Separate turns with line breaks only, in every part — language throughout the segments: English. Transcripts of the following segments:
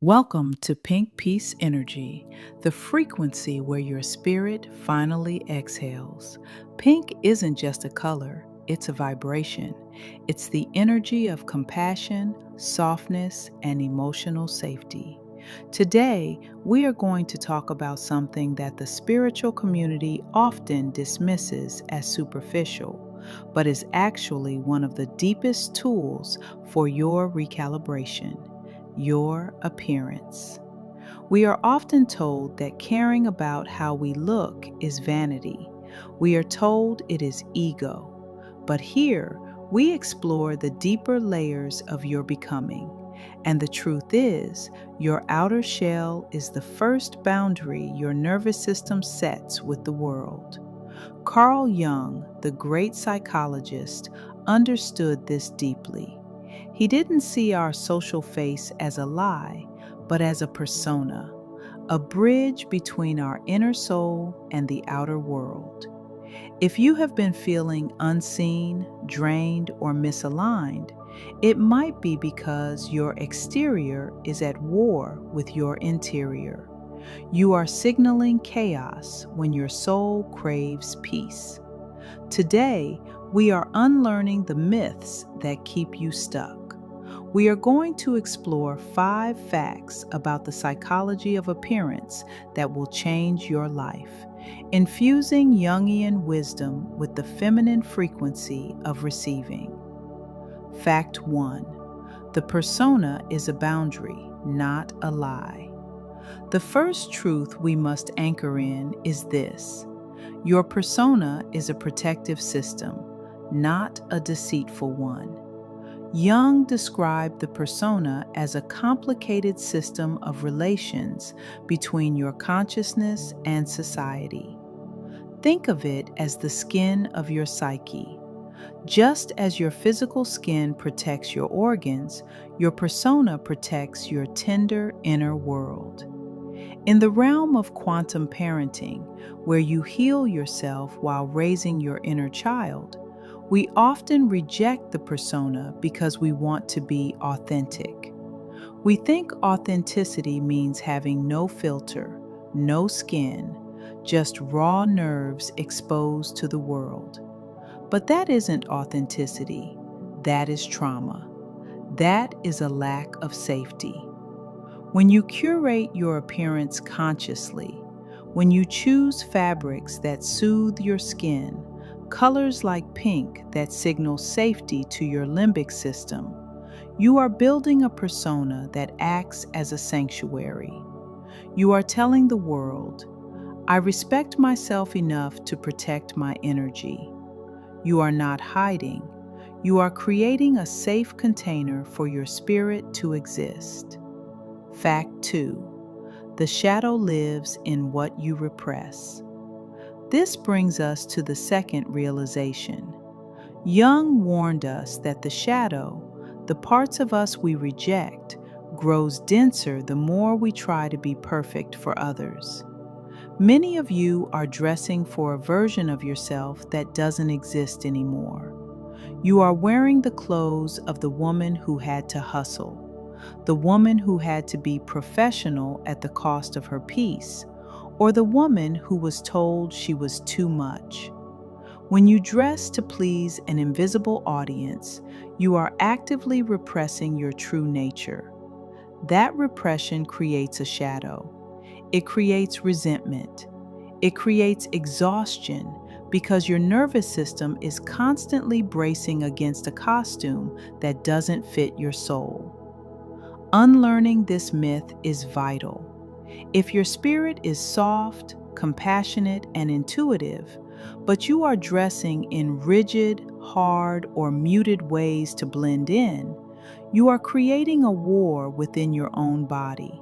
Welcome to Pink Peace Energy, the frequency where your spirit finally exhales. Pink isn't just a color, it's a vibration. It's the energy of compassion, softness, and emotional safety. Today, we are going to talk about something that the spiritual community often dismisses as superficial, but is actually one of the deepest tools for your recalibration: your appearance. We are often told that caring about how we look is vanity. We are told it is ego. But here, we explore the deeper layers of your becoming. And the truth is, your outer shell is the first boundary your nervous system sets with the world. Carl Jung, the great psychologist, understood this deeply. He didn't see our social face as a lie, but as a persona, a bridge between our inner soul and the outer world. If you have been feeling unseen, drained, or misaligned, it might be because your exterior is at war with your interior. You are signaling chaos when your soul craves peace. Today, we are unlearning the myths that keep you stuck. We are going to explore 5 facts about the psychology of appearance that will change your life, infusing Jungian wisdom with the feminine frequency of receiving. Fact 1: the persona is a boundary, not a lie. The first truth we must anchor in is this: your persona is a protective system, not a deceitful one. Jung described the persona as a complicated system of relations between your consciousness and society. Think of it as the skin of your psyche. Just as your physical skin protects your organs, your persona protects your tender inner world. In the realm of quantum parenting, where you heal yourself while raising your inner child, we often reject the persona because we want to be authentic. We think authenticity means having no filter, no skin, just raw nerves exposed to the world. But that isn't authenticity. That is trauma. That is a lack of safety. When you curate your appearance consciously, when you choose fabrics that soothe your skin, colors like pink that signal safety to your limbic system, you are building a persona that acts as a sanctuary. You are telling the world, I respect myself enough to protect my energy. You are not hiding. You are creating a safe container for your spirit to exist. Fact 2: the shadow lives in what you repress. This brings us to the second realization. Jung warned us that the shadow, the parts of us we reject, grows denser the more we try to be perfect for others. Many of you are dressing for a version of yourself that doesn't exist anymore. You are wearing the clothes of the woman who had to hustle, the woman who had to be professional at the cost of her peace, or the woman who was told she was too much. When you dress to please an invisible audience, you are actively repressing your true nature. That repression creates a shadow. It creates resentment. It creates exhaustion because your nervous system is constantly bracing against a costume that doesn't fit your soul. Unlearning this myth is vital. If your spirit is soft, compassionate, and intuitive, but you are dressing in rigid, hard, or muted ways to blend in, you are creating a war within your own body.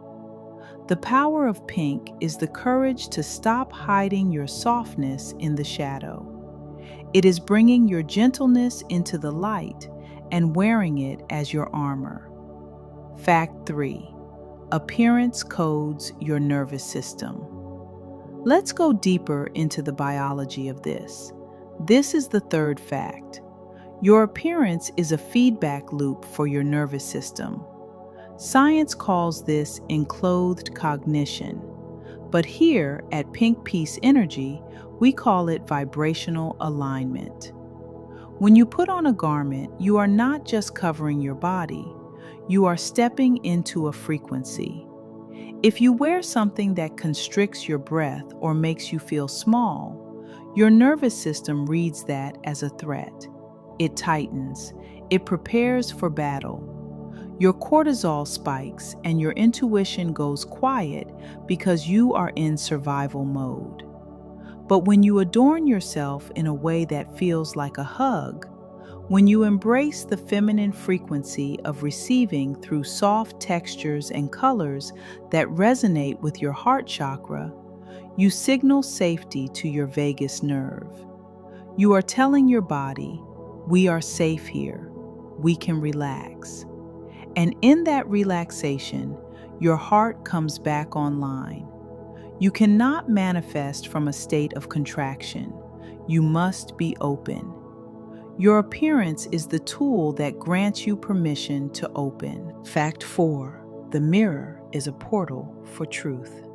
The power of pink is the courage to stop hiding your softness in the shadow. It is bringing your gentleness into the light and wearing it as your armor. Fact 3: appearance codes your nervous system. Let's go deeper into the biology of this. This is the third fact. Your appearance is a feedback loop for your nervous system. Science calls this enclothed cognition, but here at Pink Peace Energy, we call it vibrational alignment. When you put on a garment, you are not just covering your body, you are stepping into a frequency. If you wear something that constricts your breath or makes you feel small, your nervous system reads that as a threat. It tightens, it prepares for battle. Your cortisol spikes and your intuition goes quiet because you are in survival mode. But when you adorn yourself in a way that feels like a hug, when you embrace the feminine frequency of receiving through soft textures and colors that resonate with your heart chakra, you signal safety to your vagus nerve. You are telling your body, we are safe here, we can relax. And in that relaxation, your heart comes back online. You cannot manifest from a state of contraction. You must be open. Your appearance is the tool that grants you permission to open. Fact 4. The mirror is a portal for truth.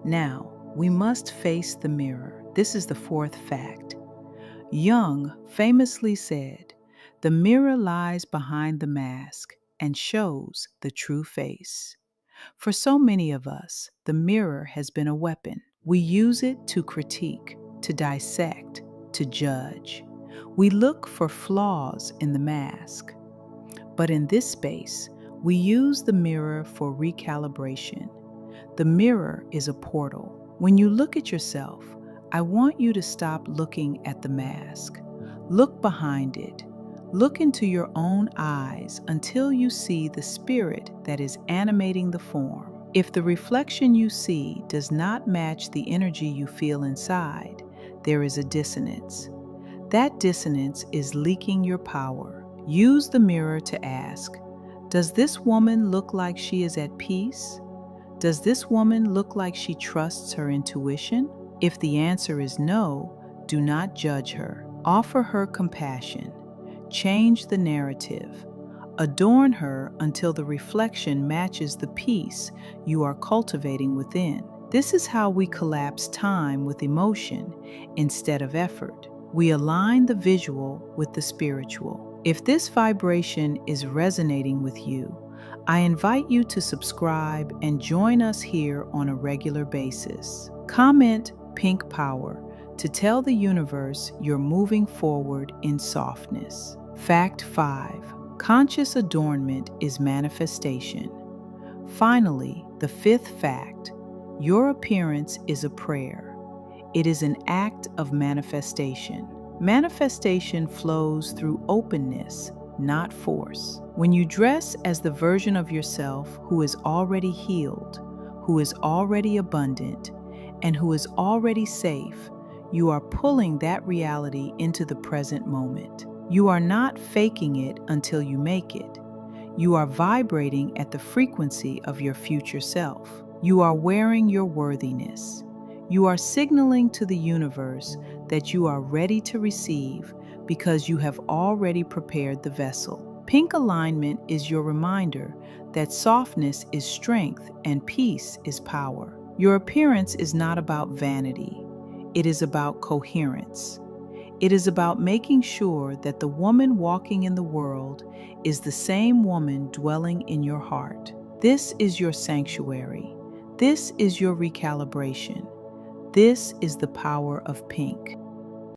Now, we must face the mirror. This is the fourth fact. Jung famously said, "The mirror lies behind the mask and shows the true face." For so many of us, the mirror has been a weapon. We use it to critique, to dissect, to judge. We look for flaws in the mask. But in this space, we use the mirror for recalibration. The mirror is a portal. When you look at yourself, I want you to stop looking at the mask. Look behind it. Look into your own eyes until you see the spirit that is animating the form. If the reflection you see does not match the energy you feel inside, there is a dissonance. That dissonance is leaking your power. Use the mirror to ask, does this woman look like she is at peace? Does this woman look like she trusts her intuition? If the answer is no, do not judge her. Offer her compassion. Change the narrative. Adorn her until the reflection matches the peace you are cultivating within. This is how we collapse time with emotion instead of effort. We align the visual with the spiritual. If this vibration is resonating with you, I invite you to subscribe and join us here on a regular basis. Comment Pink Power to tell the universe you're moving forward in softness. Fact 5. Conscious adornment is manifestation. Finally, the fifth fact, your appearance is a prayer. It is an act of manifestation. Manifestation flows through openness, not force. When you dress as the version of yourself who is already healed, who is already abundant, and who is already safe, you are pulling that reality into the present moment. You are not faking it until you make it. You are vibrating at the frequency of your future self. You are wearing your worthiness. You are signaling to the universe that you are ready to receive because you have already prepared the vessel. Pink alignment is your reminder that softness is strength and peace is power. Your appearance is not about vanity. It is about coherence. It is about making sure that the woman walking in the world is the same woman dwelling in your heart. This is your sanctuary. This is your recalibration. This is the power of pink.